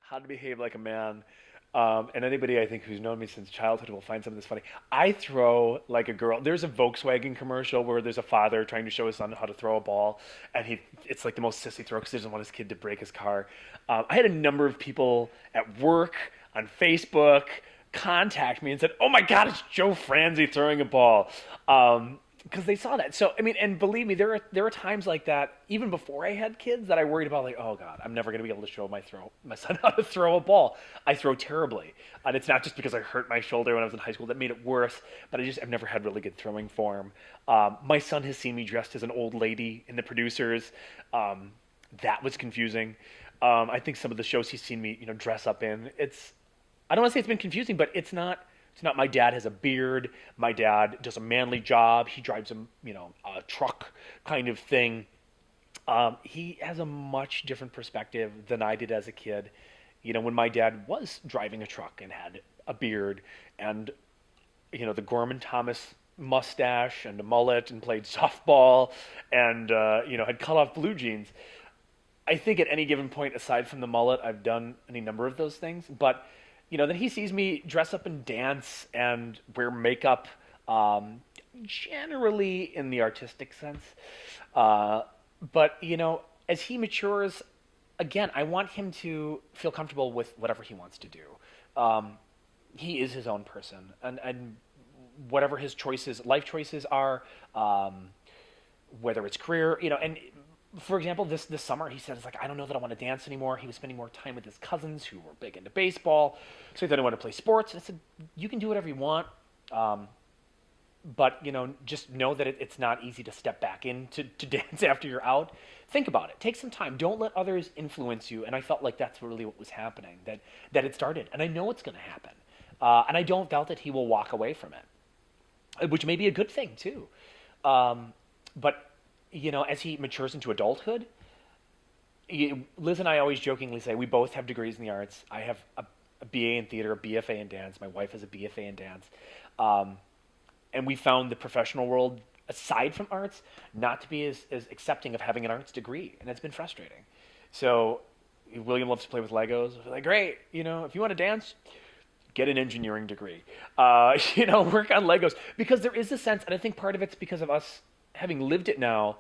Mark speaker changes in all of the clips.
Speaker 1: how to behave like a man. And anybody I think who's known me since childhood will find some of this funny. I throw like a girl. There's a Volkswagen commercial where there's a father trying to show his son how to throw a ball, and it's like the most sissy throw because he doesn't want his kid to break his car. I had a number of people at work, on Facebook, contact me and said, "Oh my God, it's Joe Franzi throwing a ball." Because they saw that. So I mean, and believe me, there are times like that even before I had kids that I worried about, like, oh God, I'm never going to be able to show my son how to throw a ball. I throw terribly, and it's not just because I hurt my shoulder when I was in high school that made it worse, but I've never had really good throwing form. My son has seen me dressed as an old lady in the producers. That was confusing. I think some of the shows he's seen me, dress up in. I don't want to say it's been confusing, but it's not my dad has a beard. My dad does a manly job. He drives a truck kind of thing. He has a much different perspective than I did as a kid. When my dad was driving a truck and had a beard and, the Gorman Thomas mustache and a mullet and played softball and, had cut off blue jeans. I think at any given point, aside from the mullet, I've done any number of those things. But then he sees me dress up and dance and wear makeup, generally in the artistic sense. Uh, but as he matures, again, I want him to feel comfortable with whatever he wants to do. Um, he is his own person, and whatever his choices, life choices are, um, whether it's career, and for example, this summer he said, "It's like I don't know that I want to dance anymore." He was spending more time with his cousins who were big into baseball, so he thought I want to play sports. And I said, "You can do whatever you want, um, but just know that it's not easy to step back into to dance after you're out. Think about it. Take some time. Don't let others influence you." And I felt like that's really what was happening. That it started, and I know it's going to happen. And I don't doubt that he will walk away from it, which may be a good thing too. Um, but as he matures into adulthood, Liz and I always jokingly say we both have degrees in the arts. I have a BA in theater, a BFA in dance. My wife has a BFA in dance, um, and we found the professional world, aside from arts, not to be as accepting of having an arts degree, and it's been frustrating. So William loves to play with Legos. We're like, great, if you want to dance, get an engineering degree. Work on Legos because there is a sense, and I think part of it's because of us having lived it now.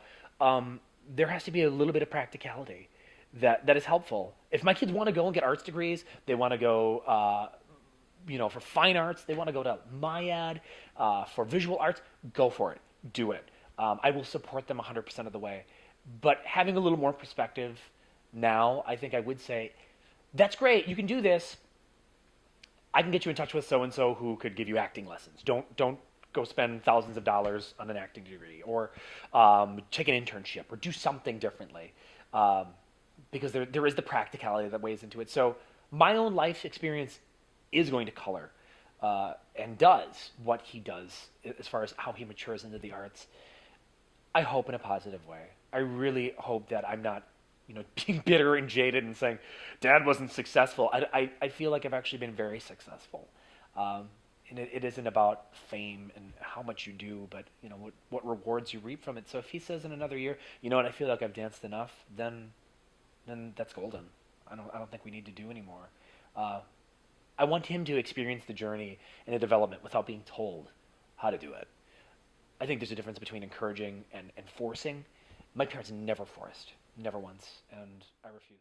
Speaker 1: There has to be a little bit of practicality that is helpful. If my kids want to go and get arts degrees, they want to go, for fine arts, they want to go to MyAd, for visual arts, go for it, do it. I will support them 100% of the way. But having a little more perspective now, I think I would say, that's great, you can do this, I can get you in touch with so and so who could give you acting lessons. Don't go spend thousands of dollars on an acting degree, or take an internship, or do something differently, um, because there is the practicality that weighs into it. So my own life experience is going to color, and does what he does as far as how he matures into the arts. I hope in a positive way. I really hope that I'm not, being bitter and jaded and saying, "Dad wasn't successful." I feel like I've actually been very successful, and it isn't about fame and how much you do, but what rewards you reap from it. So if he says in another year, "You know what? I feel like I've danced enough," then that's golden. I don't think we need to do anymore. Uh, I want him to experience the journey and the development without being told how to do it. I think there's a difference between encouraging and forcing. My parents never forced, never once, and I refuse.